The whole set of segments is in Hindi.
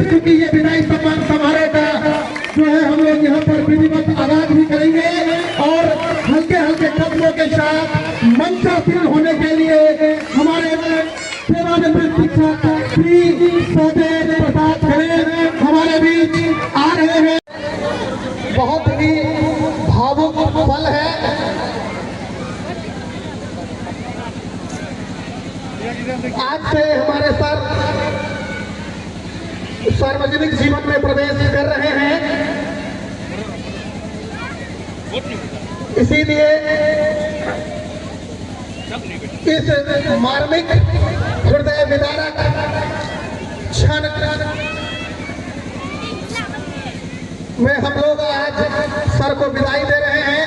चूंकि ये विदाई सम्मान समारोह का जो है हम लोग यहाँ पर विधिवत आगाज भी करेंगे और हल्के हल्के कदमों के साथ मंचासीन होने के लिए हमारे सेवानिवृत्त शिक्षक श्री सौदेव प्रसाद खरे हमारे बीच आ रहे हैं। बहुत ही भावुक पल है। आज से हमारे सर सार्वजनिक जीवन में प्रवेश कर रहे हैं, इसीलिए इस मार्मिक हृदय विदारक क्षण में हम लोग आज सर को विदाई दे रहे हैं।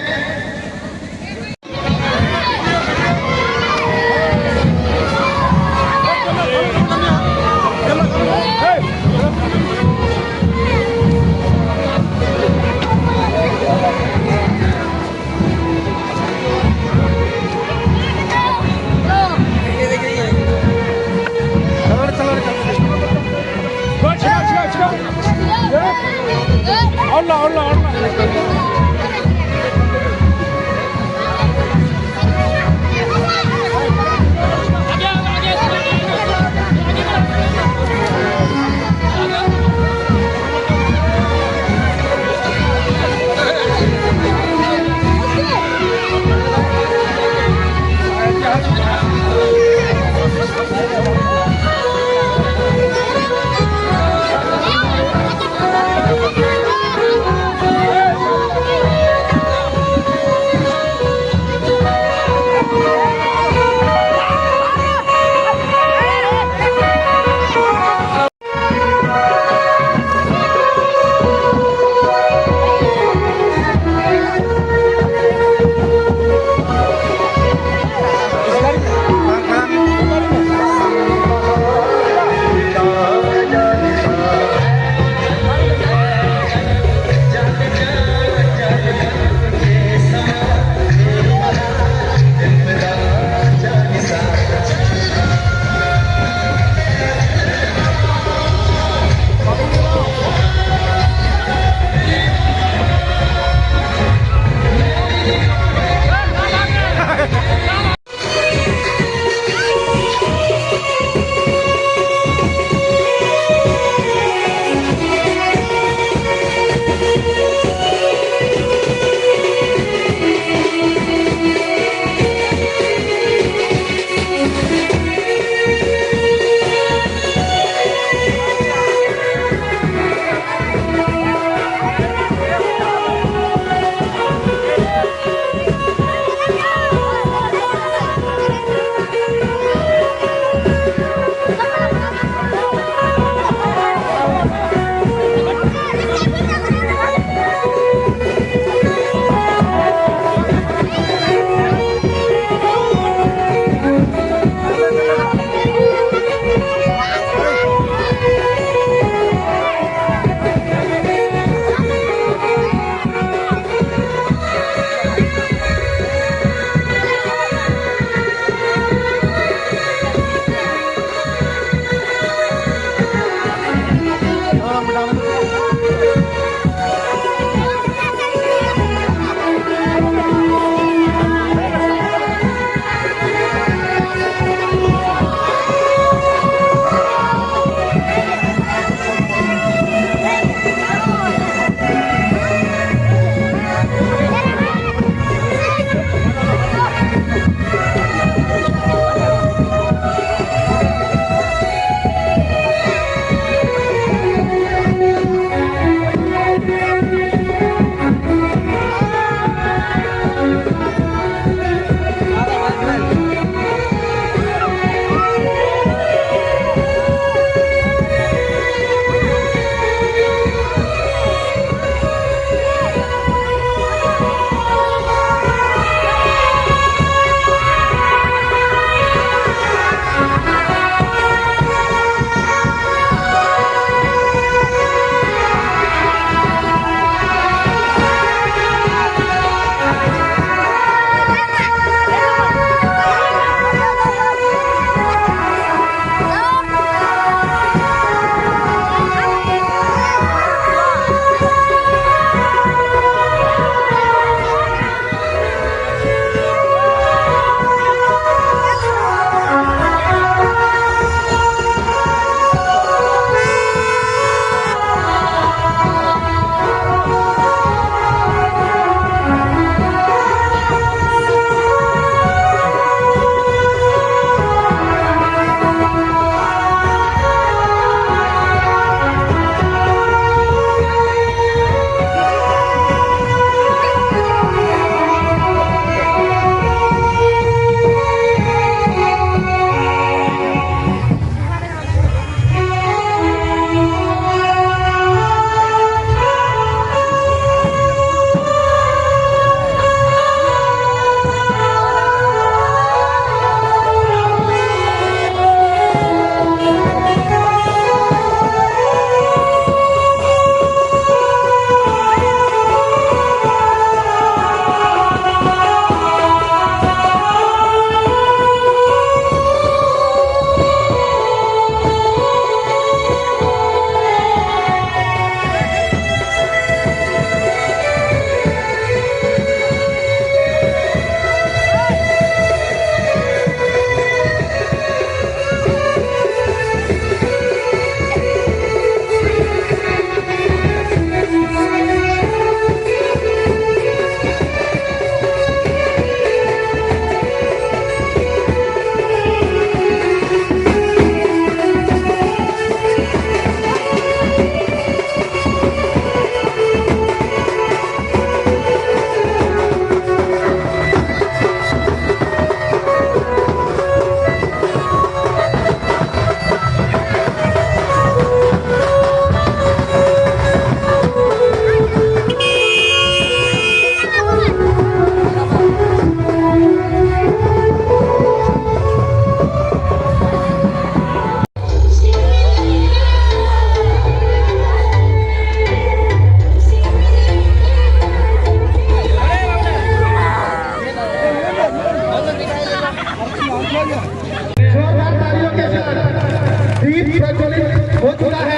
हो चुका है,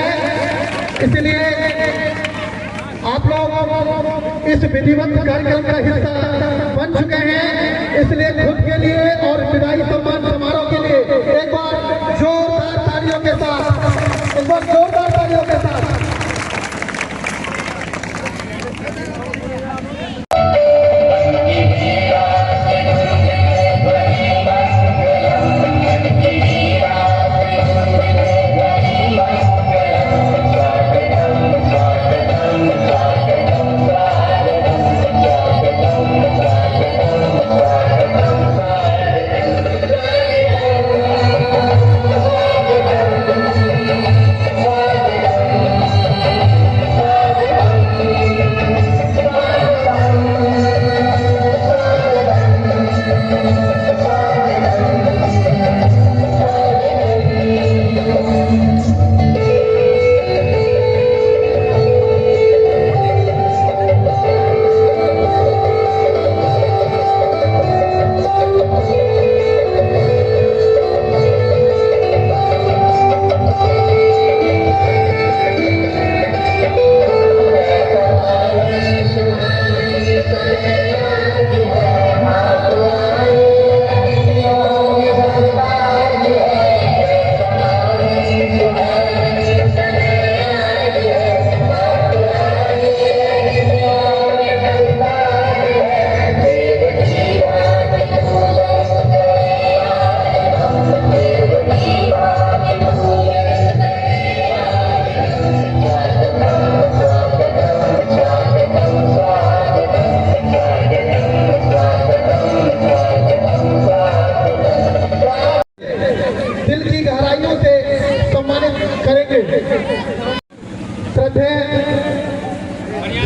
इसलिए आप लोग इस विधिवत कार्यक्रम का हिस्सा बन चुके हैं। इसलिए खुद के लिए और विदाई सम्मान समारोह के लिए एक बार जोरदार तालियों के साथ, एक बार जोरदार तालियों के साथ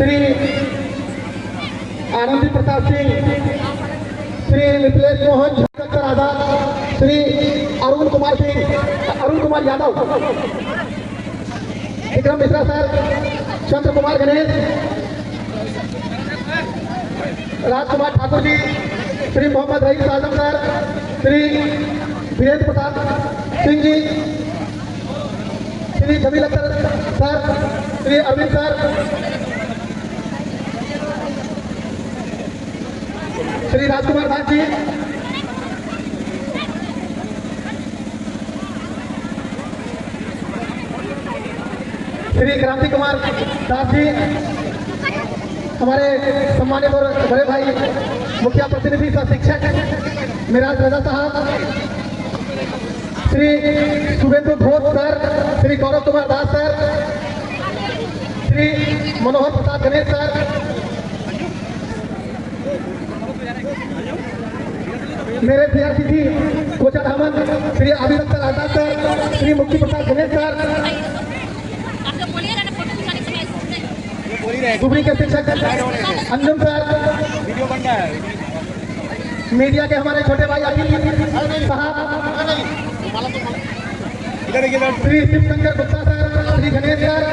श्री आनंदी प्रताप सिंह, श्री मिथिलेश मोहन आजाद, श्री अरुण कुमार यादव, विक्रम मिश्रा सर, चंद्र कुमार गणेश, राजकुमार ठाकुर जी, श्री मोहम्मद रईस आजम sir, Shri Virendra Pratap Singh ji, Shri Jameel Akhtar sir, Shri Arvind sir, Shri Rajkumar Das ji, Shri क्रांति कुमार दास जी, हमारे सम्मानित और बड़े भाई मुखिया प्रतिनिधि सह शिक्षक मिराज रजा साहब, Shri Suvendu Ghosh sir, Shri Gaurav Kumar Das sir, Shri Manohar Prasad Ganesh sir, मेरे सीआरसीसी कोचा धामन श्री आबिद अख्तर आजाद सर, श्री मुक्ति प्रसाद गणेश सर, डुबरी के शिक्षक अंजुम सर, मीडिया के हमारे छोटे भाई अखिल साहब, श्री शिवशंकर गुप्ता सर, श्री गणेश सर,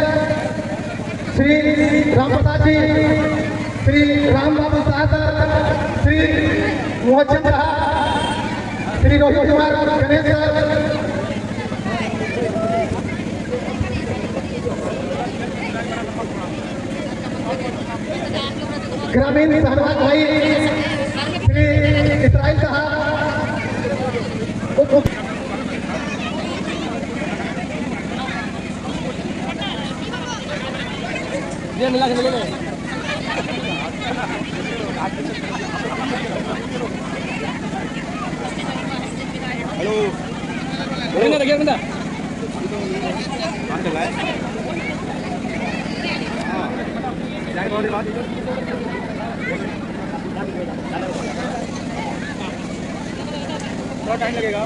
श्री राम प्रसाद जी, श्री राम बाबू शाह सर, श्री मोहन साहब, श्री रोहित कुमार गणेश सर, ग्रामीण सहनवाज भाई श्री इसराइल साहब, हेलो लगे बंदा थोड़ा टाइम लगेगा,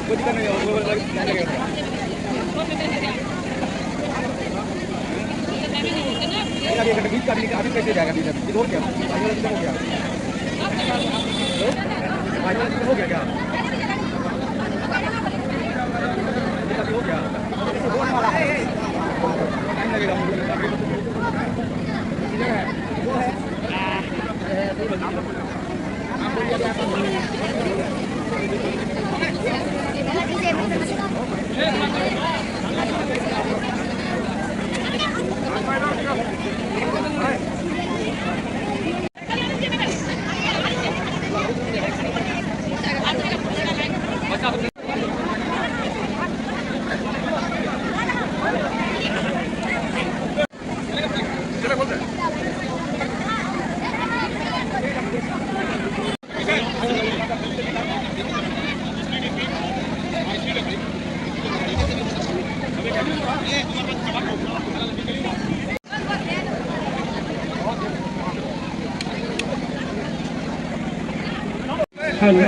कोई दिक्कत नहीं होगा, टाइम लगेगा। अभी कैसे जाएगा? हो क्या हो गया क्या? हो गया टाइम लगेगा। विदाई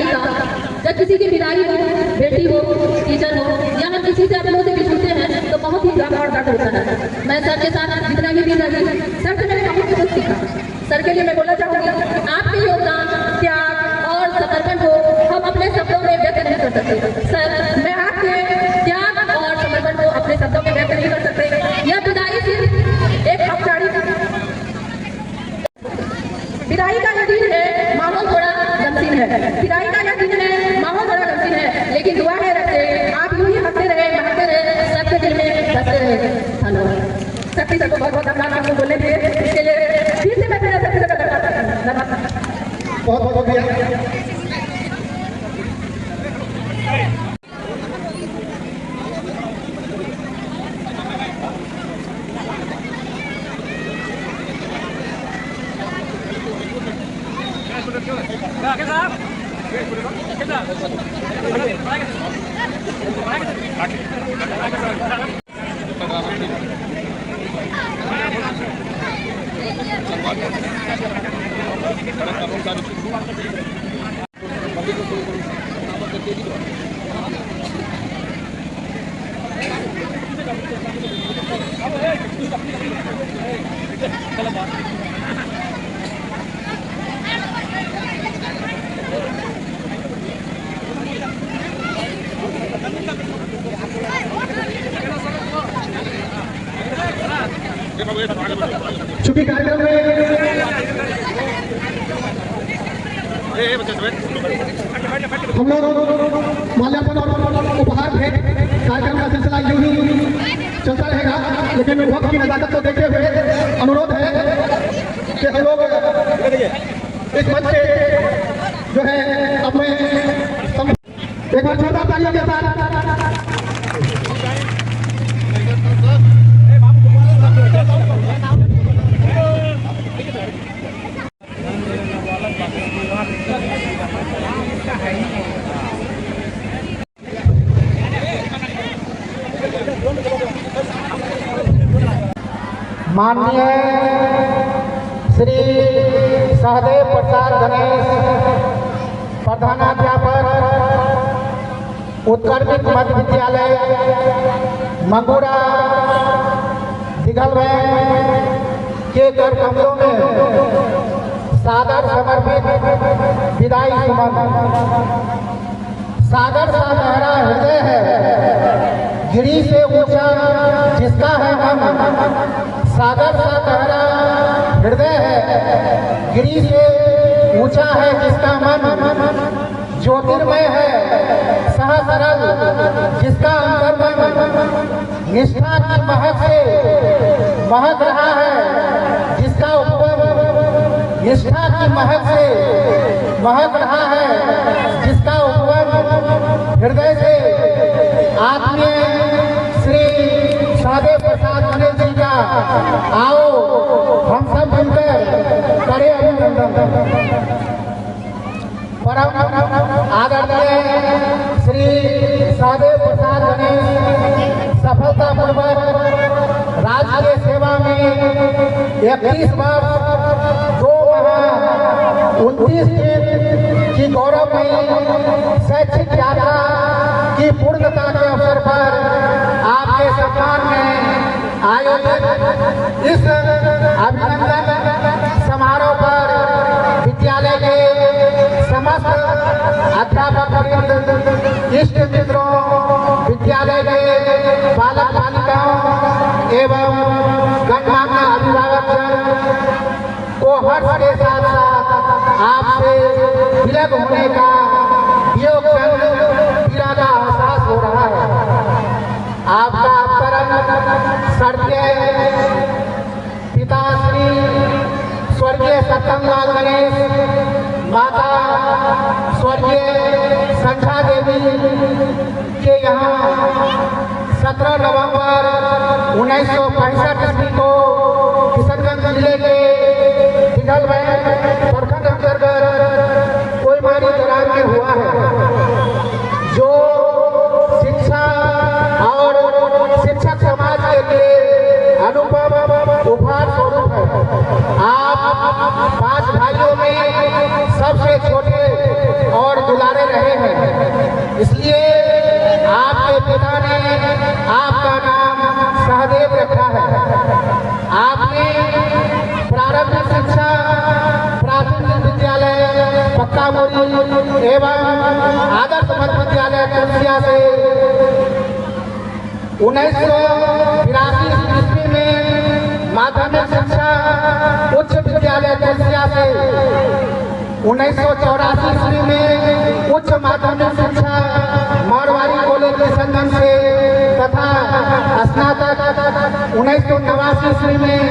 का, जब किसी की विदाई हो, बेटी हो, टीचर हो या हम किसी से अपनों से बिछड़ते हैं तो बहुत ही दर्द होता है। मैं सर के साथ जितना भी दिन रही, सर से मैंने बहुत कुछ सीखा। सर के लिए मैं बोलना चाहूँगी, आपके योगदान, त्याग और समर्पण को हम अपने शब्दों में व्यक्त नहीं कर सकते। सर, मैं आपके त्याग और समर्पण को अपने शब्दों में व्यक्त नहीं कर सकते। यह विदाई सिर्फ एक औपचारिक विदाई का यह दिन है, माहौल थोड़ा गमगीन है। विदाई का यह दिन है, माहौल थोड़ा गमगीन है, लेकिन दुआ है रखते आप यूं ही हंसते रहे, महकते रहे, सबके दिल में बसते रहे। धन्यवाद। शक्ति सर को बहुत बहुत धन्यवाद आपको बोलने के लिए। इसके लिए फिर से मैं अपना शक्ति सर का धन्यवाद। बहुत बहुत शुक्रिया। चूंकि कार्यक्रम में हम लोग माल्यार्पण और उपहार भेंट कार्यक्रम का सिलसिला यूं ही चलता रहेगा, लेकिन वक्त की नजाकत को देखते हुए अनुरोध है कि हम लोग इस मंच से जो है अपने एक बार छोटा तालियों के साथ माननीय श्री सहदेव प्रसाद गणेश, प्रधानाध्यापक, उत्कर्मिक मध्य विद्यालय मंगूरा दिघलवैन के कर कमलों में सादर समर्पित विदाई सुमन। सागर सा गहरा हृदय है, गिरी से ऊंचा जिसका है मन। सागर सा गहरा हृदय है, गिरी से ऊंचा है जिसका मन। ज्योतिर्मय है सह सरल जिसका अंतर्मन। निष्ठा की महक से महक रहा है जिसका उपवन। निष्ठा की महक से महक रहा है जिसका उपवन। हृदय से आत्मीय श्री सहदेव प्रसाद गणेश जी का आओ हम सब मिलकर करें अभिनंदन। परम आदरणीय श्री सहदेव प्रसाद गणेश सफलतापूर्वक राजकीय सेवा में 31 वर्ष 2 माह 29 दिन की गौरवमयी शैक्षिक यात्रा की पूर्णता के अवसर पर आपके सम्मान में आयोजित इस अभिनंदन समारोह पर विद्यालय के समस्त अध्यापक, इष्ट मित्रों, विद्यालय के बालक बालिकाओं एवं गणमान्य अभिभावक को हर्ष के साथ साथ आपसे विलग होने का वियोग पीड़ा का एहसास हो रहा है। आपका परम स्वर्गीय पिताश्री स्वर्गीय सत्यमलाल गणेश, माता स्वर्गीय संध्या देवी के यहाँ 17 नवंबर 1965 ईस्वी को किशनगंज जिले के दिघलवैन प्रखंड अंतर्गत कोईमारी ग्राम में हुआ है, जो शिक्षा और शिक्षक समाज के लिए अनुपम उपहार स्वरूप इसलिए आपके पिता ने आपका नाम सहदेव रखा है। आपने प्रारंभिक शिक्षा प्राथमिक विद्यालय पक्का मोरी एवं आदर्श मध्य विद्यालय तुलसिया से 1982 ईस्वी में माध्यमिक शिक्षा उच्च विद्यालय तुलसिया से 1984 ईस्वी में उच्च माध्यमिक शिक्षा मारवाड़ी कॉलेज के संगम से तथा स्नातक 1989 ईस्वी में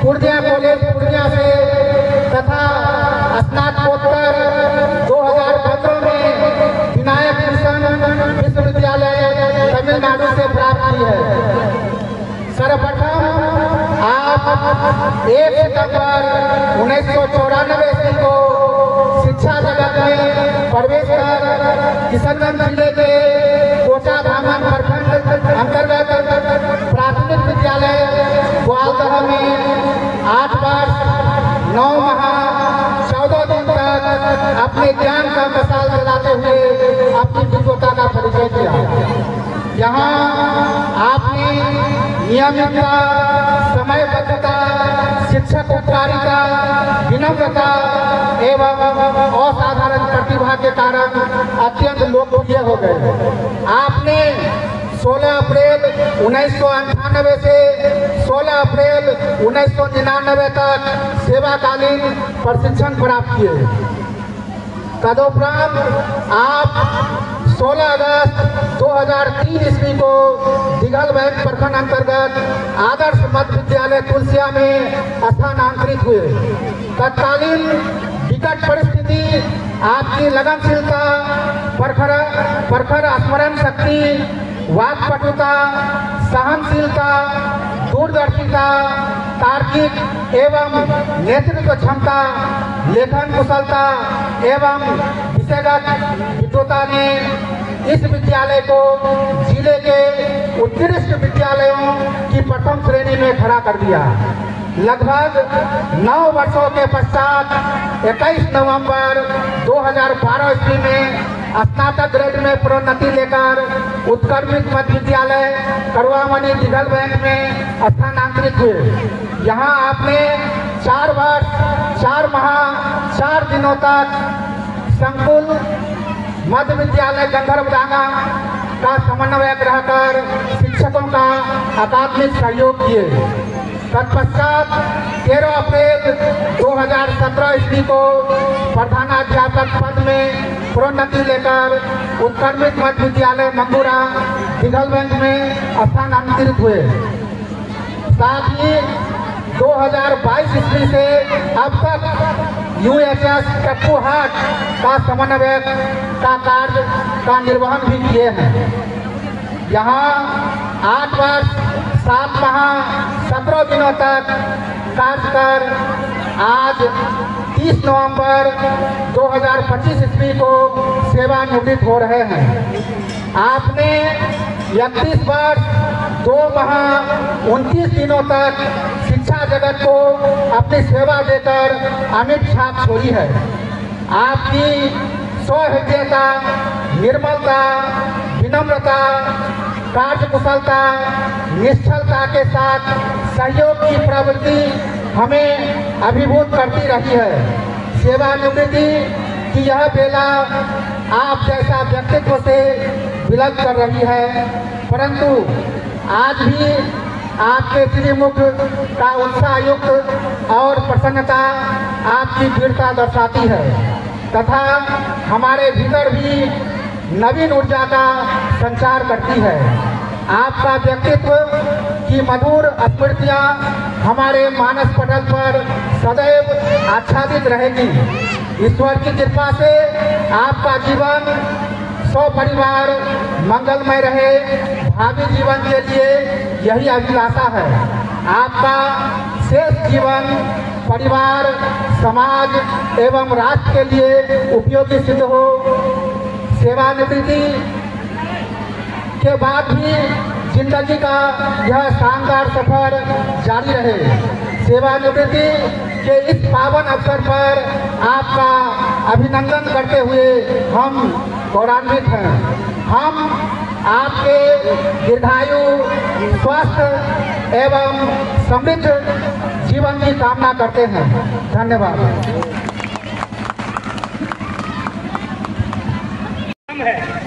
पूर्णिया कॉलेज पूर्णिया से तथा स्नातकोत्तर 2015 में विनायक मिशन विश्वविद्यालय तमिलनाडु से प्राप्त की है। सर्वप्रथम आप 1 सितंबर 1994 ईस्वी को शिक्षा जगत में प्रवेश कर किशनगंज जिले के कोटा धामन प्रखंड अंतर्गत प्राथमिक विद्यालय ग्वालदह में 8 वर्ष 9 माह 14 दिन तक अपने ज्ञान का मसाल चलाते हुए अपनी विद्वता का परिचय दिया। यहाँ आपने नियमितता, समयबद्धता, शिक्षक उपकारिता, विनम्रता एवं असाधारण प्रतिभा के कारण अत्यंत लोकप्रिय हो गए। आपने 16 अप्रैल 1998 से 16 अप्रैल 1999 तक सेवाकालीन प्रशिक्षण प्राप्त किए। तदुपरांत आप 16 अगस्त 2003 ईस्वी को दिघल बैंक प्रखंड अंतर्गत आदर्श मध्य विद्यालय तुलसिया में स्थानांतरित हुए। तत्कालीन विकट परिस्थिति आपकी लगनशीलता, प्रखर स्मरण शक्ति, वाक्पटुता, सहनशीलता, दूरदर्शिता, तार्किक एवं नेतृत्व क्षमता, लेखन कुशलता एवं विषयगत विद्वता ने इस विद्यालय को जिले के उत्कृष्ट विद्यालयों की प्रथम श्रेणी में खड़ा कर दिया। लगभग 9 वर्षों के पश्चात 21 नवंबर 2012 ईस्वी में स्नातक ग्रेड में प्रोन्नति लेकर उत्क्रमित मध्य विद्यालय कड़वामणि दिघल बैंक में स्थानांतरित हुए। यहाँ आपने 4 वर्ष 4 माह 4 दिनों तक संकुल मध्य विद्यालय गंधर्वडांगा का समन्वयक रहकर शिक्षकों का अकादमिक सहयोग किए। तत्पश्चात 13 अप्रैल 2017 ईस्वी को प्रधानाध्यापक पद में प्रोन्नति लेकर उत्क्रमित मध्य विद्यालय मंगूरा दिघलगंज में स्थानांतरित हुए। साथ ही 2022 ईस्वी से अब तक UHS कप्पूहाट का समन्वयक का कार्य का निर्वहन भी किए हैं। यहाँ 8 वर्ष 7 माह 17 दिनों तक कार्य कर आज 30 नवंबर 2025 ईस्वी को सेवानिवृत्त हो रहे हैं। आपने 31 वर्ष 2 माह 29 दिनों तक शिक्षा जगत को अपनी सेवा देकर अमिट छाप छोड़ी है। आपकी सौहृदयता, निर्मलता, विनम्रता, कार्यकुशलता, निश्चलता के साथ सहयोग की प्रवृत्ति हमें अभिभूत करती रही है। सेवानिवृत्ति की यह बेला आप जैसा व्यक्तित्व से विलग कर रही है, परंतु आज भी आपके श्रीमुख का उत्साहयुक्त और प्रसन्नता आपकी दृढ़ता दर्शाती है तथा हमारे भीतर भी नवीन ऊर्जा का संचार करती है। आपका व्यक्तित्व की मधुर स्मृतियाँ हमारे मानस पटल पर सदैव आच्छादित रहेगी। ईश्वर की कृपा से आपका जीवन सपरिवार मंगलमय रहे। भावी जीवन के लिए यही अभिलाषा है। आपका शेष जीवन परिवार, समाज एवं राष्ट्र के लिए उपयोगी सिद्ध हो। सेवानिवृत्ति के बाद भी जिंदगी का यह शानदार सफर जारी रहे। सेवानिवृत्ति के इस पावन अवसर पर आपका अभिनंदन करते हुए हम गौरवान्वित हैं। हम आपके दीर्घायु, स्वस्थ एवं समृद्ध जीवन की कामना करते हैं। धन्यवाद।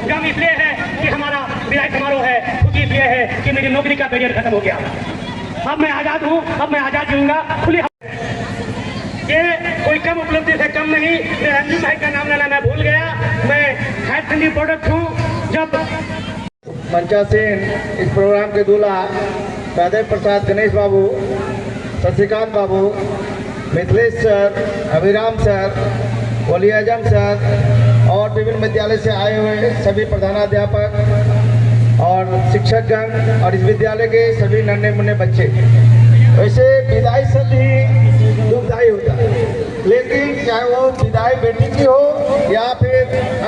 गम इसलिए है कि हमारा विदाई समारोह है, खुशी इसलिए है कि मेरी नौकरी का पीरियड खत्म हो गया। अब मैं आजाद हूँ, अब मैं आजाद जीऊंगा खुली। ये कोई कम उपलब्धि से कम नहीं। मैं अंजुम भाई का नाम लेना मैं भूल गया। मैं हायर सेकेंडरी प्रोडक्ट हूँ। जब मंचासीन इस प्रोग्राम के दूल्हा सहदेव प्रसाद, गणेश बाबू, शशिकांत बाबू, मिथिलेश सर, अभिराम सर, वली आजम सर और विभिन्न विद्यालय से आए हुए सभी प्रधानाध्यापक और शिक्षकगण और इस विद्यालय के सभी नन्हे मुन्ने बच्चे। वैसे विदाई शब्द ही दुखदायी होता है, लेकिन चाहे वो विदाई बेटी की हो या फिर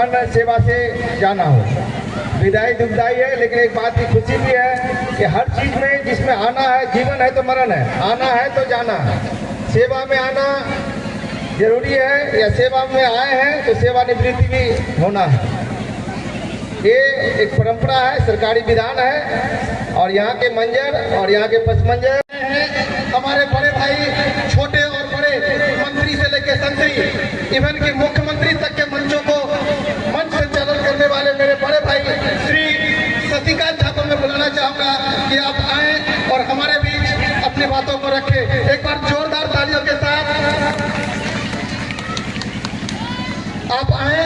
अन्य सेवा से जाना हो, विदाई दुखदायी है। लेकिन एक बात की खुशी भी है कि हर चीज़ में जिसमें आना है, जीवन है तो मरण है, आना है तो जाना है। सेवा में आना जरूरी है या सेवा में आए हैं तो सेवानिवृत्ति भी होना है। ये एक परंपरा है, सरकारी विधान है और यहाँ के मंजर और यहाँ के पस मंजर हमारे बड़े भाई, छोटे और बड़े, मंत्री से लेकर संतरी, इवन के मुख्यमंत्री तक के मंचों को मंच संचालन करने वाले मेरे बड़े भाई श्री शशिकांत झा को मैं बुलाना चाहूँगा कि आप आए और हमारे बीच अपनी बातों को रखें। एक बार जोरदार तालियों के साथ आप आए।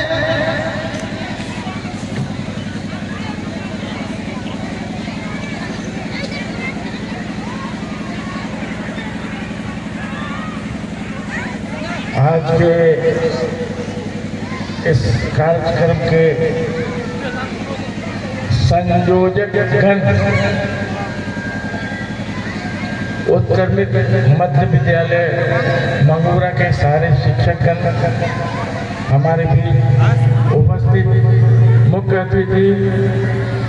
आज के इस कार्यक्रम के संयोजक गण, उत्क्रमित मध्य विद्यालय मंगूरा के सारे शिक्षकगण, हमारे भी उपस्थित मुख्य अतिथि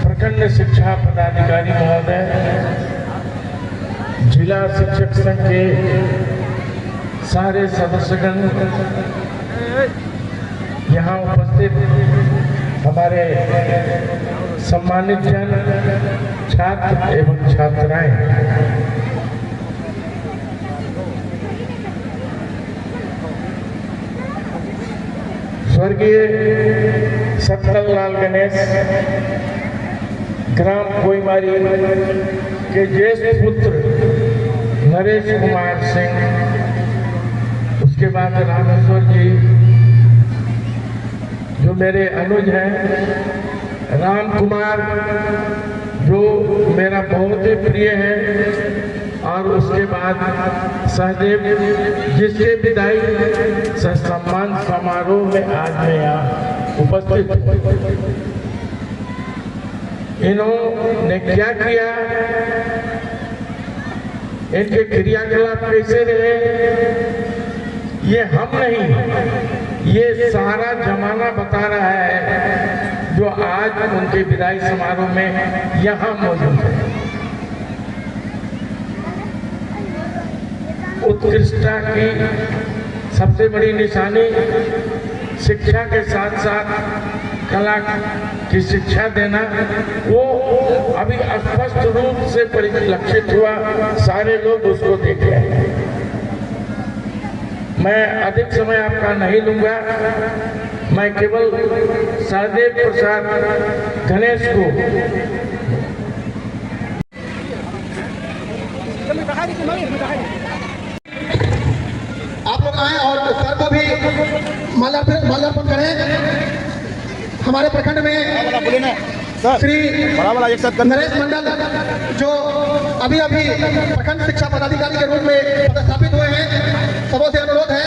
प्रखंड शिक्षा पदाधिकारी महोदय, जिला शिक्षक संघ के सारे सदस्यगण, यहाँ उपस्थित हमारे सम्मानित जन, छात्र एवं छात्राएं, स्वर्गीय सत्तरलाल गणेश ग्राम कोईमारी के ज्येष्ठ पुत्र नरेश कुमार सिंह, उसके बाद रामेश्वर जी जो मेरे अनुज हैं, राम कुमार जो मेरा बहुत ही प्रिय है, और उसके बाद सहदेव जिसके विदाई सम्मान समारोह में आज मैं यहाँ उपस्थित हूँ। इन्होंने क्या किया, इनके क्रियाकलाप कैसे रहे, ये हम नहीं, ये सारा जमाना बता रहा है जो आज उनके विदाई समारोह में यहाँ मौजूद है। उत्कृष्टता की सबसे बड़ी निशानी शिक्षा के साथ साथ कला की शिक्षा देना, वो अभी स्पष्ट रूप से परिलक्षित हुआ, सारे लोग उसको देखे हैं। मैं अधिक समय आपका नहीं लूंगा, मैं केवल सहदेव प्रसाद गणेश को आप लोग आए और सर को भी माल्यार्पण करें। हमारे प्रखंड में श्री नरेश मंडल जो अभी प्रखंड शिक्षा पदाधिकारी के रूप में पदस्थापित हुए हैं, सबों से अनुरोध है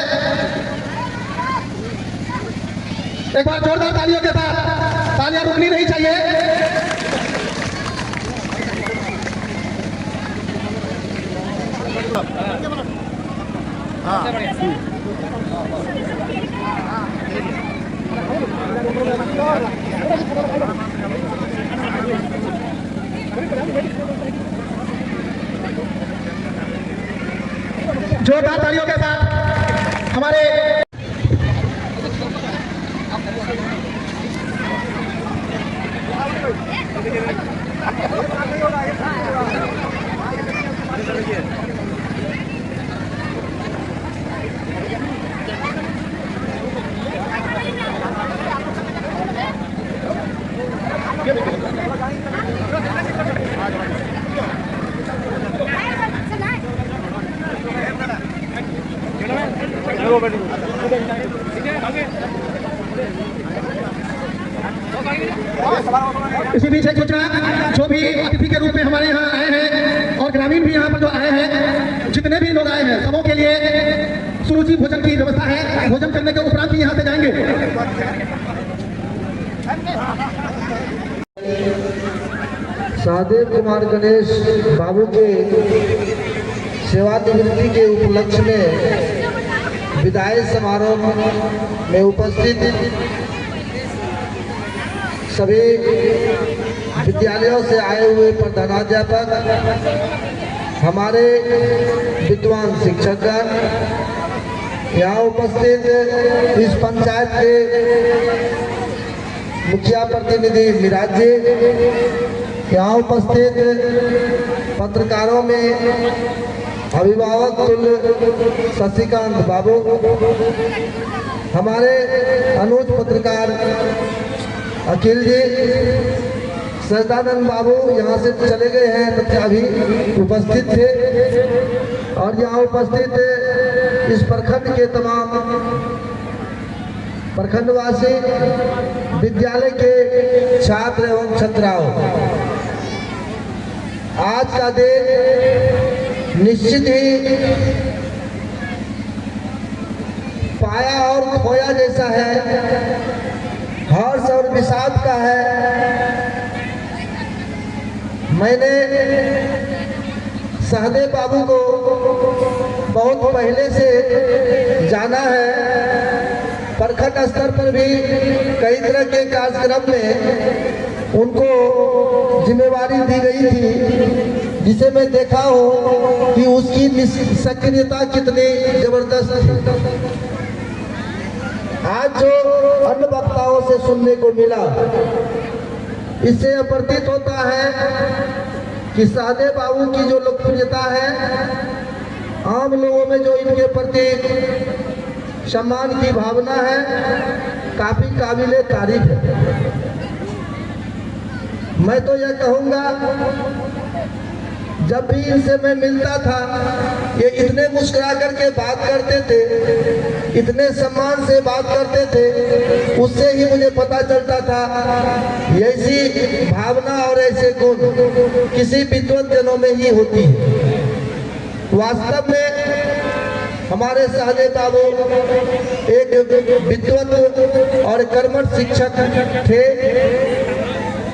एक बार जोरदार तालियों के साथ, तालियां रुकनी नहीं चाहिए। जोरदार तालियों के साथ हमारे इसी बीच एक सूचना, जो भी अतिथि के रूप में हमारे यहाँ आए हैं और ग्रामीण भी यहाँ पर जो आए हैं, जितने भी लोग आए हैं सबों के लिए सुरुचि भोजन की व्यवस्था है। भोजन करने के उपरांत ही यहाँ से जाएंगे। सहदेव कुमार गणेश बाबू के सेवानिवृत्ति के उपलक्ष्य में विदाई समारोह में उपस्थित सभी विद्यालयों से आए हुए प्रधानाध्यापक, हमारे विद्वान शिक्षकगण, यहाँ उपस्थित इस पंचायत के मुखिया प्रतिनिधि मिराज जी, यहाँ उपस्थित पत्रकारों में अभिभावक तुल्य शशिकांत बाबू, हमारे अनुज पत्रकार अखिल जी, सदानंद बाबू यहाँ से चले गए हैं, तब अभी उपस्थित थे। और यहाँ उपस्थित इस प्रखंड के तमाम प्रखंडवासी, विद्यालय के छात्र एवं छात्राओं, आज का दिन निश्चित ही पाया और खोया जैसा है, हर्ष और विषाद का है। मैंने सहदेव बाबू को बहुत पहले से जाना है। प्रखंड स्तर पर भी कई तरह के कार्यक्रम में उनको जिम्मेवारी दी गई थी, जिसे मैं देखा हूँ कि उसकी सक्रियता कितनी जबरदस्त थी। आज जो अन्य वक्ताओं से सुनने को मिला, इससे यह प्रतीत होता है कि सहदेव बाबू की जो लोकप्रियता है, आम लोगों में जो इनके प्रति सम्मान की भावना है, काफी काबिले तारीफ है। मैं तो यह कहूँगा, जब भी इनसे मैं मिलता था, ये इतने मुस्कुरा करके बात करते थे, इतने सम्मान से बात करते थे, उससे ही मुझे पता चलता था ऐसी भावना और ऐसे गुण किसी विद्वत जनों में ही होती है। वास्तव में हमारे सहदेव बाबू एक विद्वत और कर्मठ शिक्षक थे।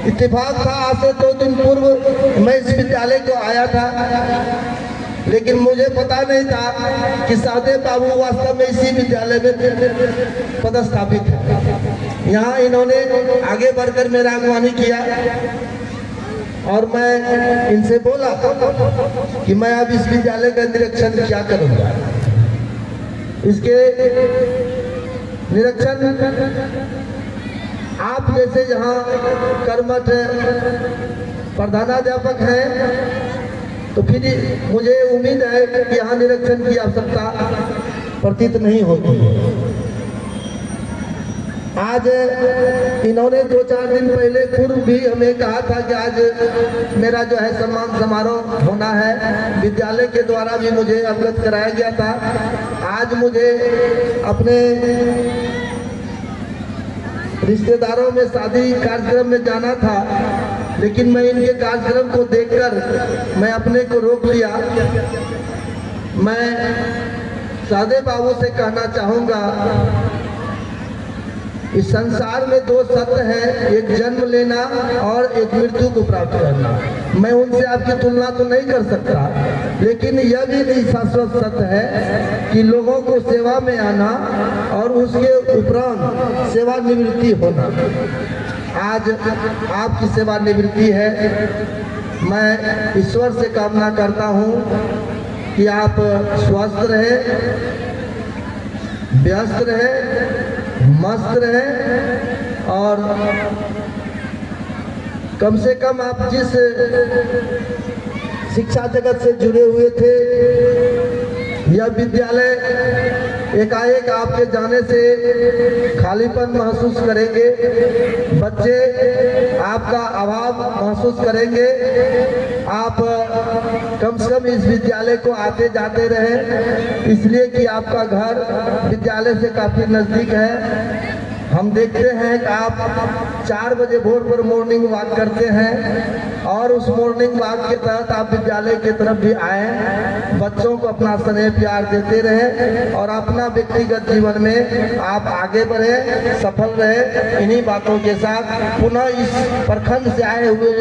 इत्तेफाक था, आज से 2 दिन पूर्व मैं इस विद्यालय को आया था, लेकिन मुझे पता नहीं था कि सहदेव बाबू वास्तव में इसी विद्यालय में पदस्थापित है। यहाँ इन्होंने आगे बढ़कर मेरा अगवानी किया और मैं इनसे बोला कि मैं अब इस विद्यालय का निरीक्षण क्या करूँगा। इसके निरीक्षण आप जैसे यहाँ कर्मठ प्रधानाध्यापक हैं, तो फिर मुझे उम्मीद है कि यहाँ निरीक्षण की आवश्यकता प्रतीत नहीं होती। आज इन्होंने 2-4 दिन पहले पूर्व भी हमें कहा था कि आज मेरा जो है सम्मान समारोह होना है, विद्यालय के द्वारा भी मुझे अवगत कराया गया था। आज मुझे अपने रिश्तेदारों में शादी कार्यक्रम में जाना था, लेकिन मैं इनके कार्यक्रम को देखकर मैं अपने को रोक लिया। मैं सहदेव बाबू से कहना चाहूँगा, इस संसार में 2 सत्य है, एक जन्म लेना और एक मृत्यु को प्राप्त करना। मैं उनसे आपकी तुलना तो नहीं कर सकता, लेकिन यह भी नहीं शाश्वत सत्य है कि लोगों को सेवा में आना और उसके उपरांत सेवानिवृत्ति होना। आज आपकी सेवानिवृत्ति है। मैं ईश्वर से कामना करता हूँ कि आप स्वस्थ रहे, व्यस्त रहे, मस्त रहे और कम से कम आप जिस शिक्षा जगत से जुड़े हुए थे, यह विद्यालय एकाएक आपके जाने से खालीपन महसूस करेंगे, बच्चे आपका अभाव महसूस करेंगे। आप कम से कम इस विद्यालय को आते जाते रहे, इसलिए कि आपका घर विद्यालय से काफ़ी नज़दीक है। हम देखते हैं कि आप 4 बजे भोर पर मॉर्निंग वॉक करते हैं और उस मॉर्निंग वॉक के तहत आप विद्यालय की तरफ भी आए, बच्चों को अपना स्नेह प्यार देते रहे और अपना व्यक्तिगत जीवन में आप आगे बढ़े, सफल रहे। इन्हीं बातों के साथ पुनः इस प्रखंड से आए हुए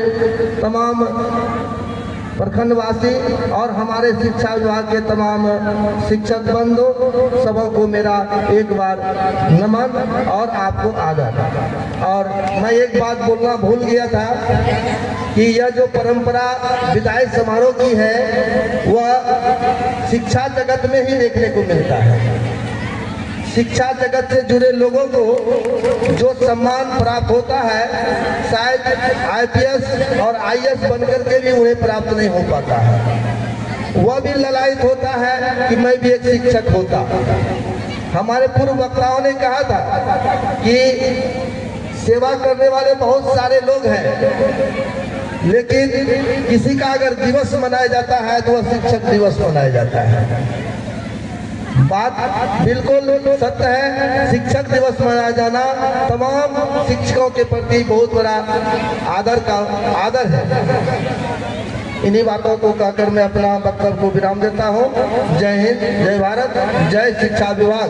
तमाम प्रखंडवासी और हमारे शिक्षा विभाग के तमाम शिक्षक बंधु सबों को मेरा एक बार नमन और आपको आदर। और मैं एक बात बोलना भूल गया था कि यह जो परंपरा विदाई समारोह की है वह शिक्षा जगत में ही देखने को मिलता है। शिक्षा जगत से जुड़े लोगों को जो सम्मान प्राप्त होता है शायद IPS और IAS बनकर के भी उन्हें प्राप्त नहीं हो पाता है। वह भी ललायित होता है कि मैं भी एक शिक्षक होता। हमारे पूर्व वक्ताओं ने कहा था कि सेवा करने वाले बहुत सारे लोग हैं, लेकिन किसी का अगर दिवस मनाया जाता है तो वह शिक्षक दिवस मनाया जाता है। बात बिल्कुल सत्य है। शिक्षक दिवस मनाया जाना तमाम शिक्षकों के प्रति बहुत बड़ा आदर है। इन्हीं बातों को कहकर मैं अपना वक्तव्य को विराम देता हूँ। जय हिंद, जय भारत, जय शिक्षा विभाग।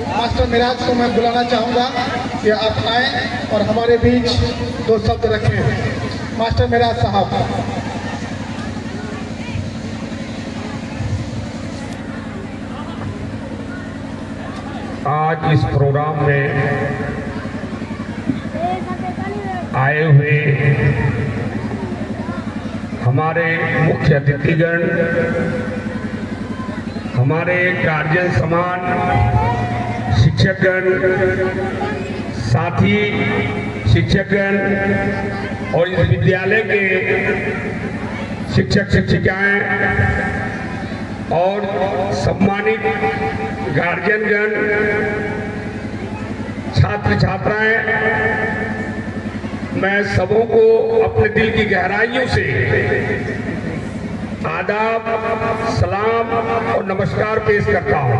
मास्टर मिराज को मैं बुलाना चाहूँगा कि आप आए और हमारे बीच 2 शब्द रखें। मास्टर मिराज साहब। आज इस प्रोग्राम में आए हुए हमारे मुख्य अतिथिगण, हमारे गार्जियन समान शिक्षकगण, साथी शिक्षकगण और इस विद्यालय के शिक्षक शिक्षिकाएं और सम्मानित गार्जियनगण, छात्र छात्राएं, मैं सबों को अपने दिल की गहराइयों से आदाब, सलाम और नमस्कार पेश करता हूं।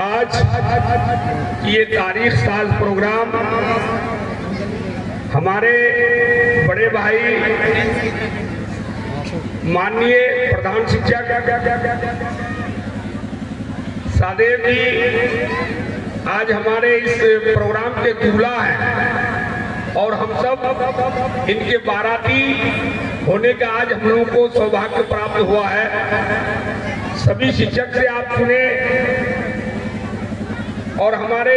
आज ये तारीख साज प्रोग्राम हमारे बड़े भाई माननीय प्रधान शिक्षक सहदेव जी आज हमारे इस प्रोग्राम के दूल्हा हैं और हम सब इनके बाराती होने का आज हम लोगों को सौभाग्य प्राप्त हुआ है। सभी शिक्षक से आप सुने और हमारे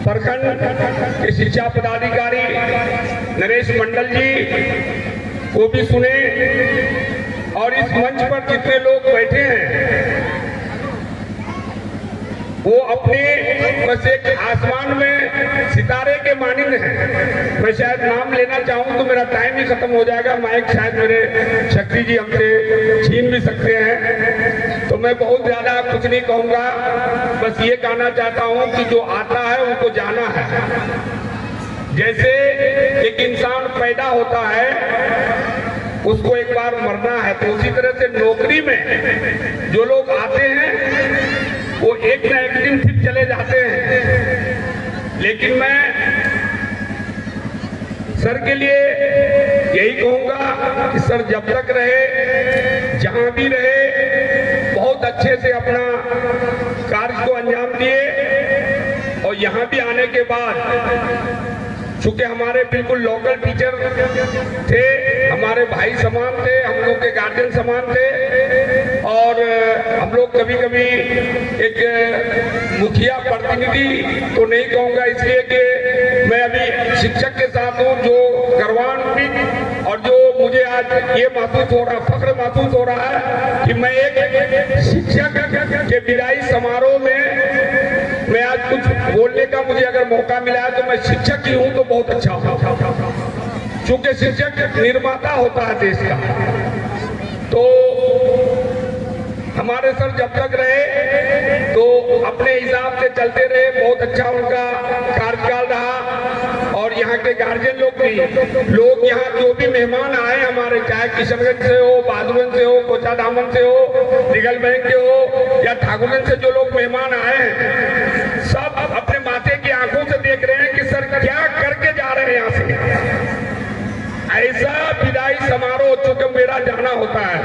प्रखंड के शिक्षा पदाधिकारी नरेश मंडल जी को भी सुने और इस मंच पर जितने लोग बैठे हैं वो अपने बस एक आसमान में सितारे के मानिंद हैं। मैं शायद नाम लेना चाहूँ तो मेरा टाइम ही खत्म हो जाएगा, माइक शायद मेरे शक्ति जी हमसे छीन भी सकते हैं, तो मैं बहुत ज्यादा कुछ नहीं कहूँगा। बस ये कहना चाहता हूँ कि जो आता है उनको जाना है। जैसे एक इंसान पैदा होता है उसको एक बार मरना है, तो उसी तरह से नौकरी में जो लोग आते हैं वो एक न एक दिन ठीक चले जाते हैं। लेकिन मैं सर के लिए यही कहूंगा कि सर जब तक रहे, जहां भी रहे, बहुत अच्छे से अपना कार्य को अंजाम दिए। और यहाँ भी आने के बाद चूंकि हमारे बिल्कुल लोकल टीचर थे, हमारे भाई समान थे, हम लोग के गार्जियन समान थे, और हम लोग कभी कभी एक मुखिया प्रतिनिधि तो नहीं कहूँगा, इसलिए कि मैं अभी शिक्षक के साथ हूँ, जो गर्वान्वित और जो मुझे आज ये महसूस हो रहा, फख्र महसूस हो रहा है कि मैं एक शिक्षक के विदाई समारोह में मैं आज कुछ बोलने का मुझे अगर मौका मिला है तो मैं शिक्षक ही हूं तो बहुत अच्छा होगा, क्योंकि शिक्षक निर्माता होता है देश का। तो हमारे सर जब तक रहे तो अपने हिसाब से चलते रहे, बहुत अच्छा उनका कार्यकाल रहा। और यहाँ के गार्जियन लोग भी, लोग यहाँ जो भी मेहमान आए हमारे, चाहे किशनगंज से हो, बहादुरगंज से हो, कोचा दामन से हो, निगल बैंक के हो, या ठाकुरगंज से जो लोग मेहमान आए हैं, सब अपने माथे की आंखों से देख रहे हैं कि सर क्या करके जा रहे हैं यहाँ से। ऐसा विदाई समारोह चूंकि मेरा जाना होता है,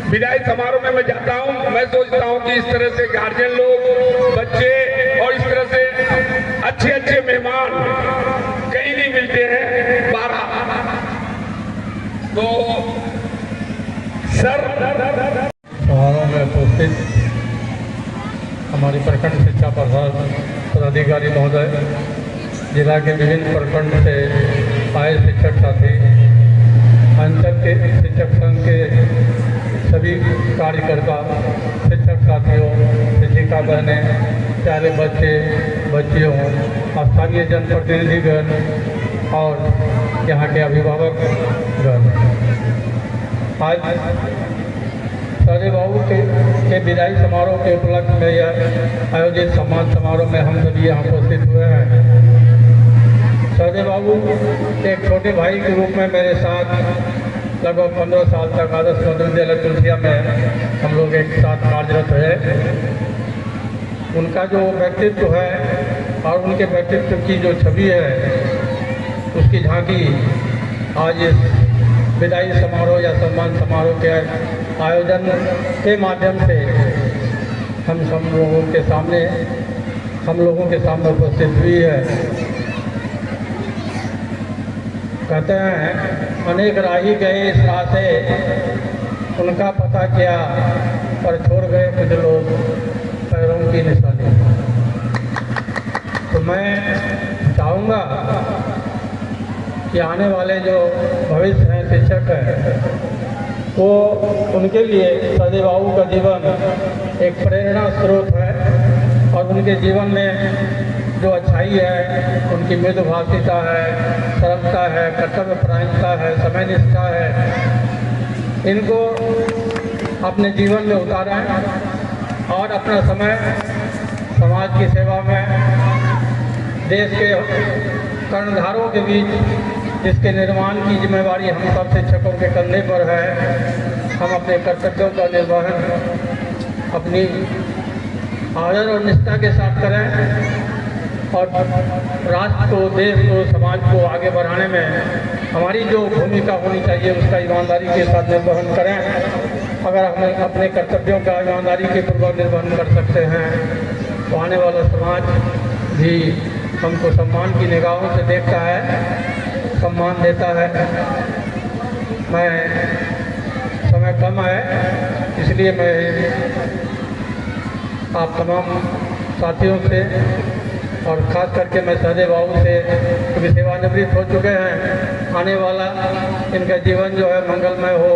विदाई समारोह में मैं जाता हूँ, मैं सोचता हूँ कि इस तरह से गार्जियन लोग, बच्चे और इस तरह से अच्छे अच्छे मेहमान कहीं नहीं मिलते हैं 12। तो सर समारोह में उपस्थित हमारी प्रखंड शिक्षा पदाधिकारी महोदय, जिला के विभिन्न प्रखंड से आए शिक्षक साथी, अंचल के शिक्षक संघ के सभी कार्यकर्ता, शिक्षक साथियों, शिक्षिका बहनें, प्यारे बच्चे बच्चियों, स्थानीय जनप्रतिनिधिगण और यहाँ के अभिभावकगण, आज सहदेव बाबू के विदाई समारोह के उपलक्ष्य में यह आयोजित सम्मान समारोह में हम सभी यहाँ उपस्थित हुए हैं। सहदेव बाबू एक छोटे भाई के रूप में मेरे साथ लगभग 15 साल तक आदर्श मध्य विद्यालय तुलसिया में हम लोग एक साथ कार्यरत रहे। उनका जो व्यक्तित्व है और उनके व्यक्तित्व की जो छवि है, उसकी झांकी आज इस विदाई समारोह या सम्मान समारोह के आयोजन के माध्यम से हम सब लोगों के सामने उपस्थित हुई है। कहते हैं अनेक राही गए इस राह से, उनका पता क्या पर छोड़ गए कुछ लोग पैरों की निशानी। तो मैं चाहूँगा कि आने वाले जो भविष्य हैं शिक्षक हैं, वो उनके लिए सहदेव बाबू का जीवन एक प्रेरणा स्रोत है और उनके जीवन में जो अच्छाई है, उनकी मृदुभाषिता है, सरलता है, कर्तव्यपरायणता है, समयनिष्ठा है, इनको अपने जीवन में उतारें और अपना समय समाज की सेवा में, देश के कर्णधारों के बीच जिसके निर्माण की जिम्मेवारी हम सब शिक्षकों के कंधे पर है, हम अपने कर्तव्यों का निर्वहन अपनी आदर और निष्ठा के साथ करें और राष्ट्र को, देश को, समाज को आगे बढ़ाने में हमारी जो भूमिका होनी चाहिए उसका ईमानदारी के साथ निर्वहन करें। अगर हम अपने कर्तव्यों का ईमानदारी के पूर्वक निर्वहन कर सकते हैं तो आने वाला समाज भी हमको सम्मान की निगाहों से देखता है, सम्मान देता है। मैं समय कम है, इसलिए मैं आप तमाम साथियों से और ख़ास करके मैं सहदेव बाबू से, क्योंकि सेवानिवृत्त हो चुके हैं, आने वाला इनका जीवन जो है मंगलमय हो,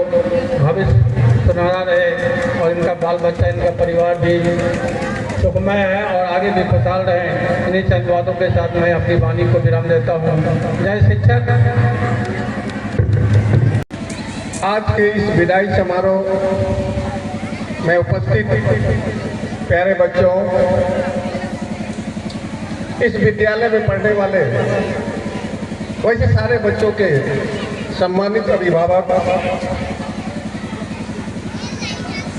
भविष्य सुनहरा रहे और इनका बाल बच्चा, इनका परिवार भी सुखमय है और आगे भी खुशहाल रहें। इन्हीं चंद बातों के साथ मैं अपनी वाणी को विराम देता हूँ। जय शिक्षक। आज के इस विदाई समारोह में उपस्थित प्यारे बच्चों, इस विद्यालय में पढ़ने वाले वैसे सारे बच्चों के सम्मानित अभिभावक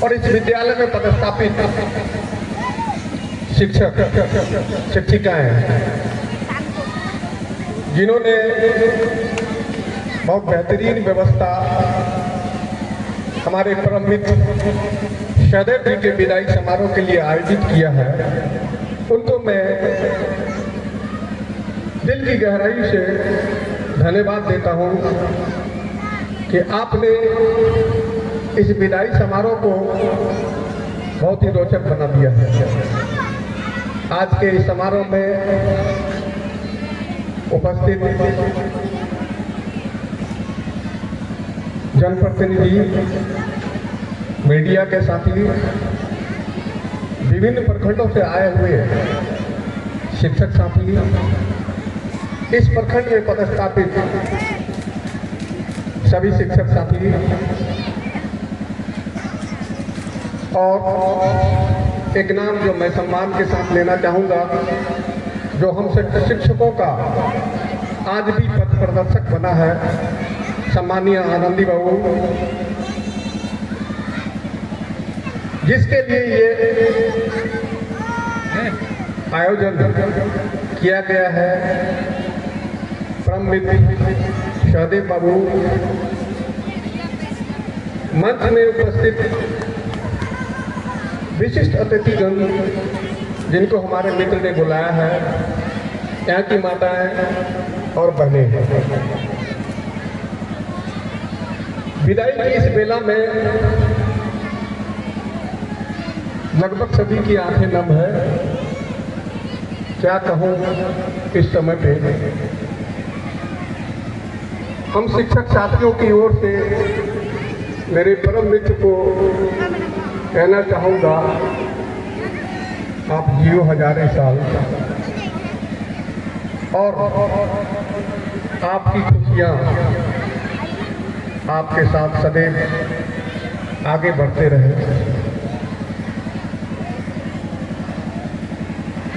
और इस विद्यालय में पदस्थापित शिक्षक शिक्षिकाएं, जिन्होंने बहुत बेहतरीन व्यवस्था हमारे परम मित्र सहदेव जी के विदाई समारोह के लिए आयोजित किया है, उनको मैं दिल की गहराई से धन्यवाद देता हूं कि आपने इस विदाई समारोह को बहुत ही रोचक बना दिया है। आज के इस समारोह में उपस्थित जनप्रतिनिधि, मीडिया के साथी, विभिन्न प्रखंडों से आए हुए शिक्षक साथी, इस प्रखंड में पदस्थापित सभी शिक्षक साथी और एक नाम जो मैं सम्मान के साथ लेना चाहूँगा, जो हम शिक्षकों का आज भी पथ प्रदर्शक बना है, सम्मानीय आनंदी बाबू, जिसके लिए ये आयोजन किया गया है। परम मित्र सहदेव बाबू, मंच में उपस्थित विशिष्ट अतिथिगण जिनको हमारे मित्र ने बुलाया है, यहाँ की माताएं और बहनें, विदाई की इस बेला में लगभग सभी की आंखें नम है। क्या कहूँ इस समय पे हम शिक्षक साथियों की ओर से मेरे परम मित्र को कहना चाहूँगा, आप जियो हजारों साल और आपकी खुशियाँ आपके साथ सदैव आगे बढ़ते रहे।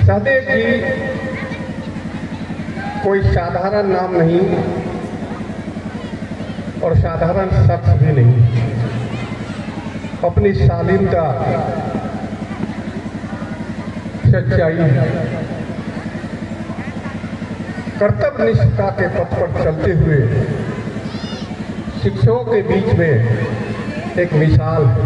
सहदेव जी कोई साधारण नाम नहीं और साधारण शख्स भी नहीं। अपनी शालीनता, सच्चाई, कर्तव्य निष्ठा के पथ पर चलते हुए शिक्षकों के बीच में एक मिसाल है।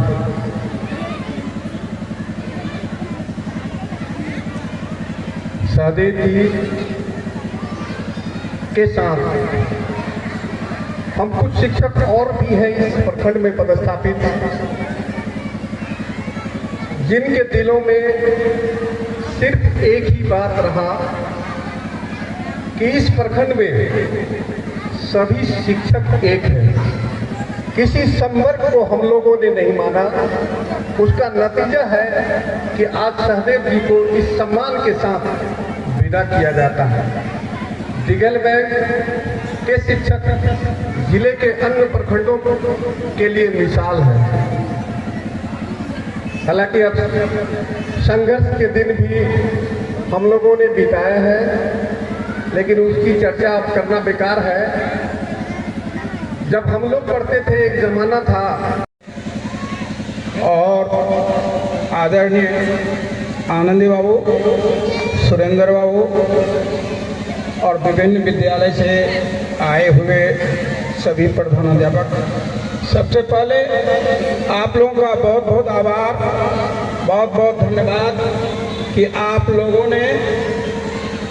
सहदेव जी के साथ हम कुछ शिक्षक और भी हैं इस प्रखंड में पदस्थापित, जिनके दिलों में सिर्फ एक ही बात रहा कि इस प्रखंड में सभी शिक्षक एक हैं। किसी संवर्ग को हम लोगों ने नहीं माना। उसका नतीजा है कि आज सहदेव जी को इस सम्मान के साथ विदा किया जाता है। दिगलबैग के शिक्षक जिले के अन्य प्रखंडों के लिए मिसाल है। हालांकि अब संघर्ष के दिन भी हम लोगों ने बिताया है, लेकिन उसकी चर्चा अब करना बेकार है। जब हम लोग पढ़ते थे एक जमाना था, और आदरणीय आनंदी बाबू, सुरेंद्र बाबू और विभिन्न विद्यालय से आए हुए सभी प्रधानाध्यापक, सबसे पहले आप लोगों का बहुत बहुत आभार, बहुत बहुत धन्यवाद कि आप लोगों ने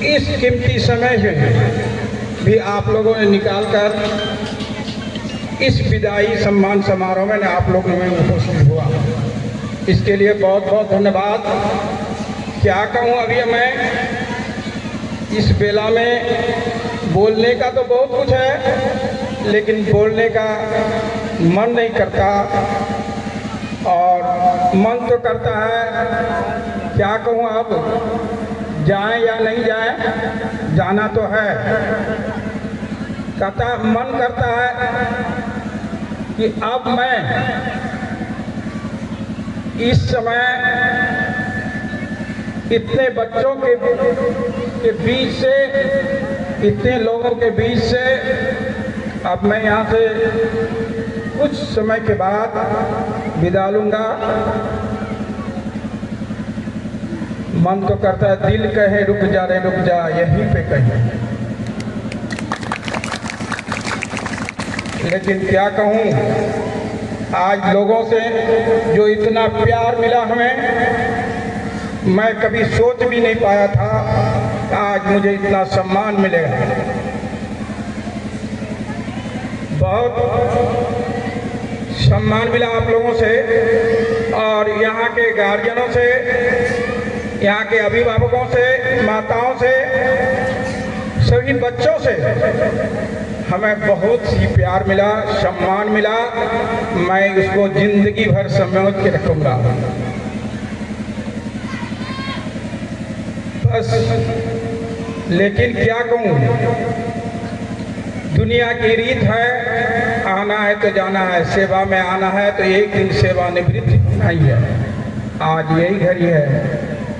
इस कीमती समय से भी आप लोगों ने निकाल कर इस विदाई सम्मान समारोह में आप लोगों में उपस्थित हुआ। इसके लिए बहुत बहुत धन्यवाद। क्या कहूँ, अभी मैं इस बेला में बोलने का तो बहुत कुछ है, लेकिन बोलने का मन नहीं करता, और मन तो करता है क्या कहूँ, अब जाएं या नहीं जाएं, जाना तो है। कहता मन करता है कि अब मैं इस समय इतने बच्चों के बीच से, इतने लोगों के बीच से, अब मैं यहाँ से कुछ समय के बाद विदा लूँगा। मन तो करता है, दिल कहे रुक जा रे रुक जा, यहीं पे कहीं, लेकिन क्या कहूँ, आज लोगों से जो इतना प्यार मिला हमें, मैं कभी सोच भी नहीं पाया था कि आज मुझे इतना सम्मान मिलेगा। बहुत सम्मान मिला आप लोगों से, और यहाँ के गार्जियनों से, यहाँ के अभिभावकों से, माताओं से, सभी बच्चों से हमें बहुत ही प्यार मिला, सम्मान मिला। मैं इसको जिंदगी भर संभाल के रखूंगा। बस, लेकिन क्या कहूँ, दुनिया की रीत है, आना है तो जाना है, सेवा में आना है तो एक दिन सेवा निवृत्त नहीं है। आज यही घड़ी है।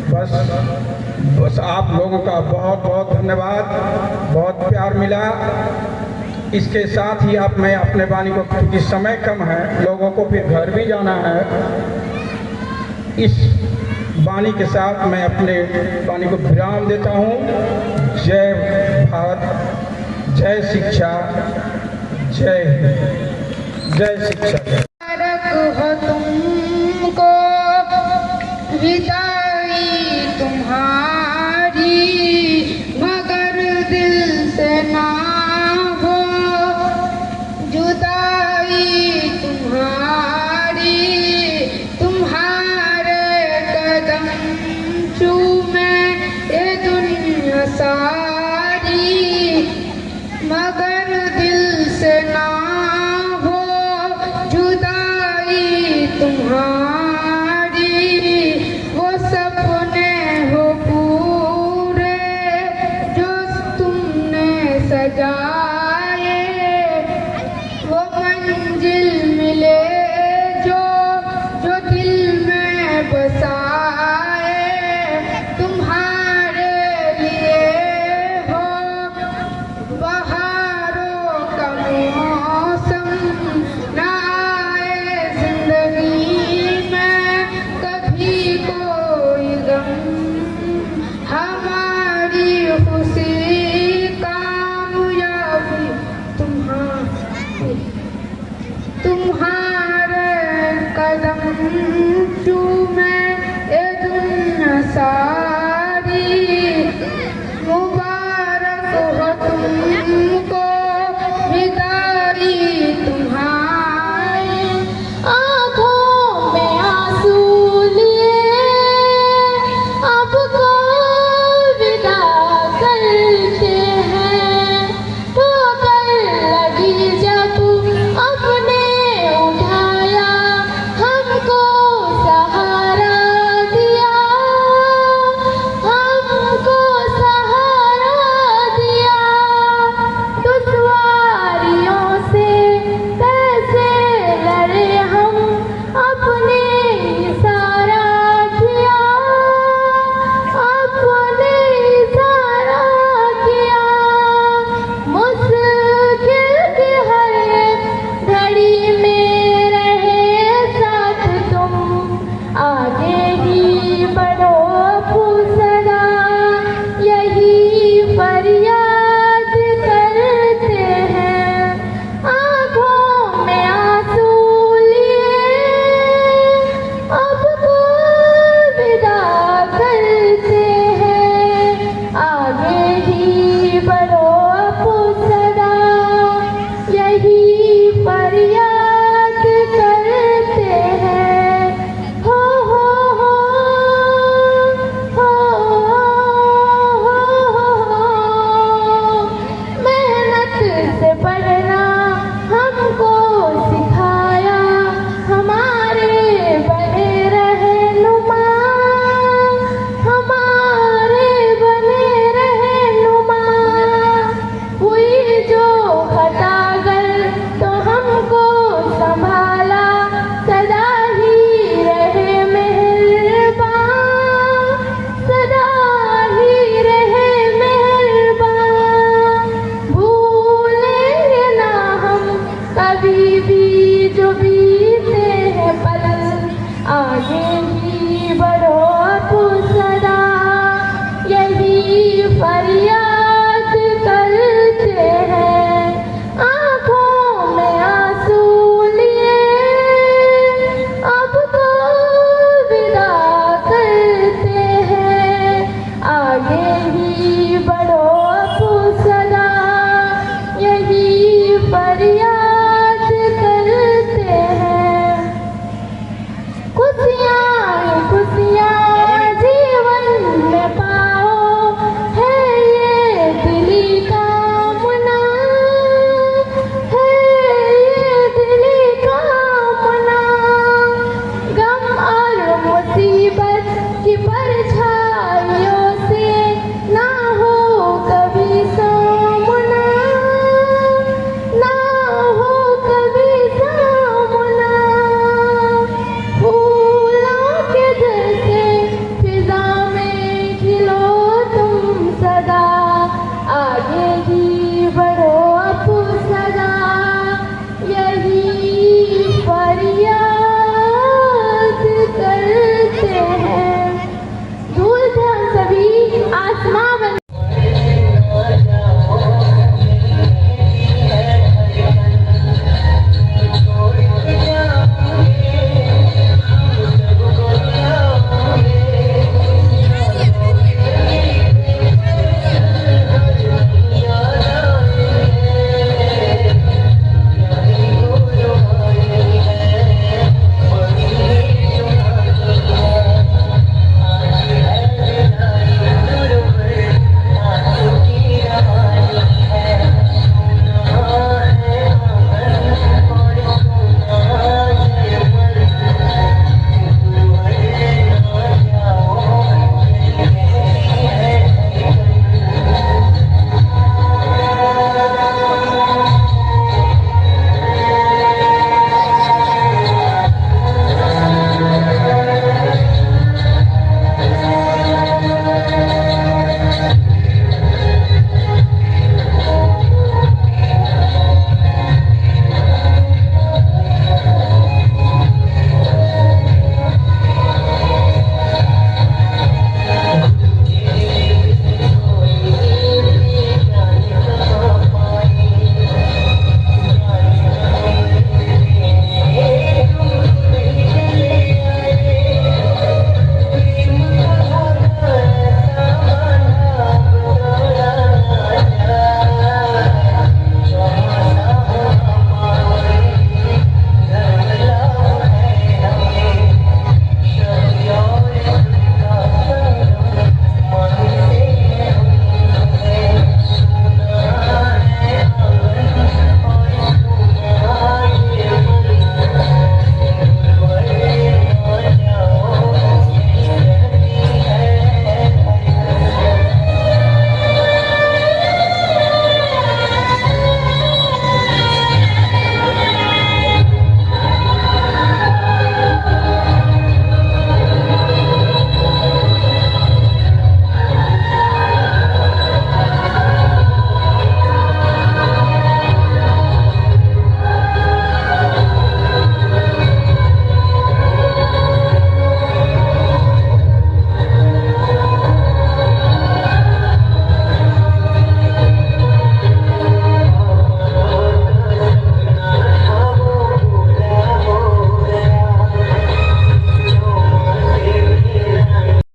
बस आप लोगों का बहुत बहुत धन्यवाद, बहुत प्यार मिला। इसके साथ ही अब मैं अपने वाणी को, क्योंकि समय कम है, लोगों को फिर घर भी जाना है, इस वाणी के साथ मैं अपने वाणी को विराम देता हूँ। जय भारत, जय शिक्षा, जय हिंद, जय शिक्षा। तुमको विदा